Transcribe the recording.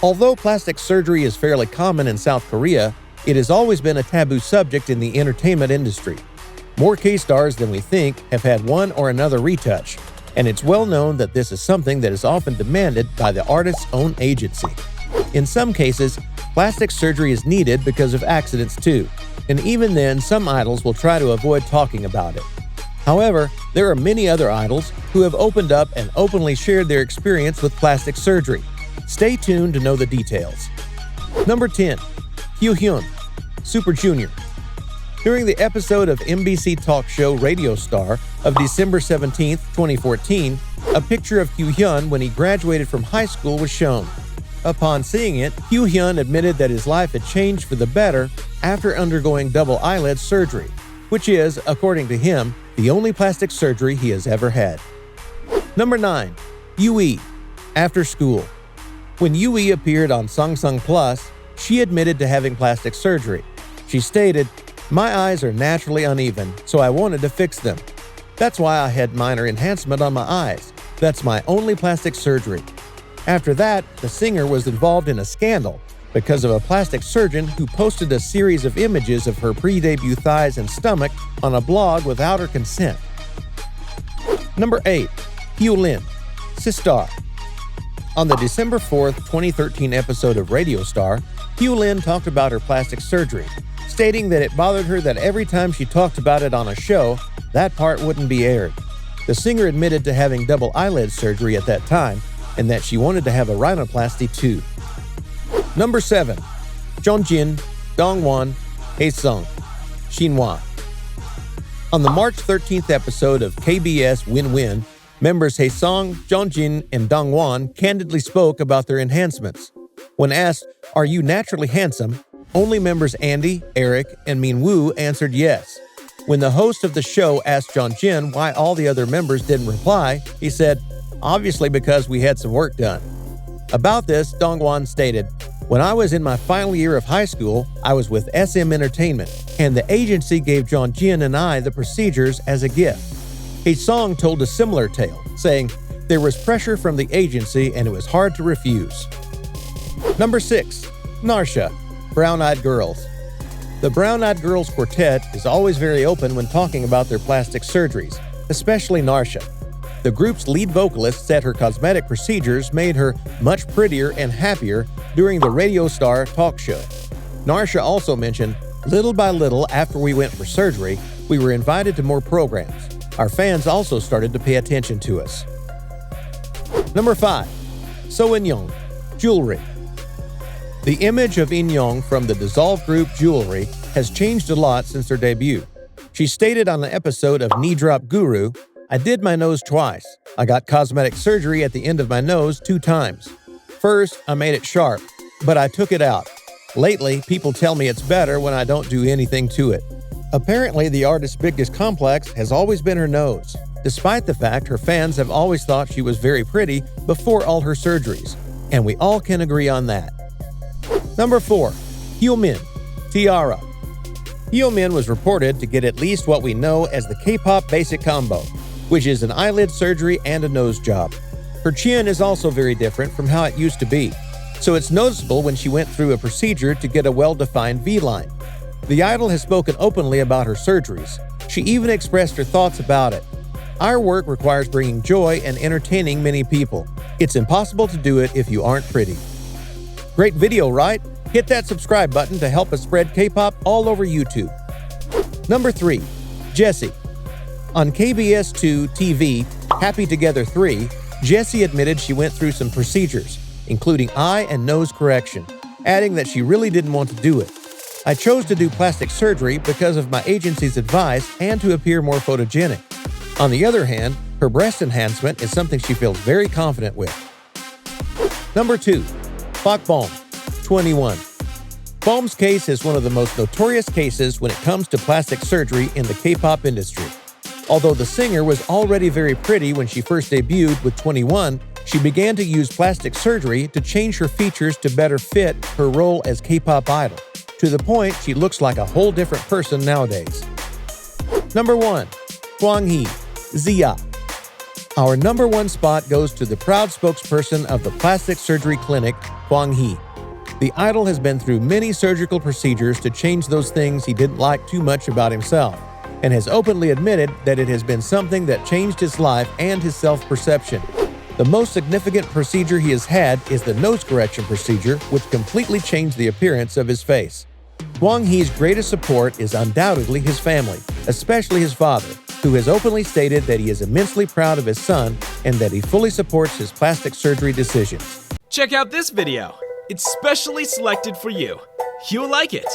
Although plastic surgery is fairly common in South Korea, it has always been a taboo subject in the entertainment industry. More K-stars than we think have had one or another retouch, and it's well known that this is something that is often demanded by the artist's own agency. In some cases, plastic surgery is needed because of accidents too, and even then some idols will try to avoid talking about it. However, there are many other idols who have opened up and openly shared their experience with plastic surgery. Stay tuned to know the details. Number 10. Kyuhyun, Super Junior. During the episode of MBC talk show Radio Star of December 17, 2014, a picture of Kyuhyun when he graduated from high school was shown. Upon seeing it, Kyuhyun admitted that his life had changed for the better after undergoing double eyelid surgery, which is, according to him, the only plastic surgery he has ever had. Number 9. Yui, After School. When Yui appeared on Sangsang Plus, she admitted to having plastic surgery. She stated, "My eyes are naturally uneven, so I wanted to fix them. That's why I had minor enhancement on my eyes. That's my only plastic surgery." After that, the singer was involved in a scandal because of a plastic surgeon who posted a series of images of her pre-debut thighs and stomach on a blog without her consent. Number 8. Hyolin, SISTAR. On the December 4th, 2013 episode of Radio Star, Hyolin talked about her plastic surgery, stating that it bothered her that every time she talked about it on a show, that part wouldn't be aired. The singer admitted to having double eyelid surgery at that time, and that she wanted to have a rhinoplasty too. Number 7. Jon Jin, Dongwan, Hyesung, Shinwha. On the March 13th episode of KBS Win-Win, members Hyesung, Jon Jin, and Dongwan candidly spoke about their enhancements. When asked, "Are you naturally handsome?" only members Andy, Eric, and Minwoo answered yes. When the host of the show asked Jon Jin why all the other members didn't reply, he said, "Obviously because we had some work done." About this, Dongwan stated, "When I was in my final year of high school, I was with SM Entertainment, and the agency gave Jon Jin and I the procedures as a gift." Hyesung told a similar tale, saying, "There was pressure from the agency and it was hard to refuse." Number 6. Narsha, Brown Eyed Girls. The Brown Eyed Girls quartet is always very open when talking about their plastic surgeries, especially Narsha. The group's lead vocalist said her cosmetic procedures made her much prettier and happier during the Radio Star talk show. Narsha also mentioned, "Little by little after we went for surgery, we were invited to more programs. Our fans also started to pay attention to us." Number 5. Seo In Young, Jewelry. The image of In Young from the dissolved group Jewelry has changed a lot since her debut. She stated on an episode of Knee Drop Guru, "I did my nose twice. I got cosmetic surgery at the end of my nose 2 times. First, I made it sharp, but I took it out. Lately, people tell me it's better when I don't do anything to it." Apparently, the artist's biggest complex has always been her nose, despite the fact her fans have always thought she was very pretty before all her surgeries, and we all can agree on that. Number 4. Hyunhyun, Tiara. Hyunhyun was reported to get at least what we know as the K-pop basic combo, which is an eyelid surgery and a nose job. Her chin is also very different from how it used to be, so it's noticeable when she went through a procedure to get a well-defined V-line. The idol has spoken openly about her surgeries. She even expressed her thoughts about it. "Our work requires bringing joy and entertaining many people. It's impossible to do it if you aren't pretty." Great video, right? Hit that subscribe button to help us spread K-pop all over YouTube. Number 3. Jessie. On KBS2 TV, Happy Together 3, Jessie admitted she went through some procedures, including eye and nose correction, adding that she really didn't want to do it. "I chose to do plastic surgery because of my agency's advice and to appear more photogenic." On the other hand, her breast enhancement is something she feels very confident with. Number 2. Fuckball, 21. Baum's case is one of the most notorious cases when it comes to plastic surgery in the K-pop industry. Although the singer was already very pretty when she first debuted with 21, she began to use plastic surgery to change her features to better fit her role as K-pop idol, to the point she looks like a whole different person nowadays. Number 1. Huanghee, Zia. Our number one spot goes to the proud spokesperson of the plastic surgery clinic, Huanghee. The idol has been through many surgical procedures to change those things he didn't like too much about himself, and has openly admitted that it has been something that changed his life and his self-perception. The most significant procedure he has had is the nose correction procedure, which completely changed the appearance of his face. Huanghee's greatest support is undoubtedly his family, especially his father, who has openly stated that he is immensely proud of his son and that he fully supports his plastic surgery decisions. Check out this video. It's specially selected for you. You'll like it.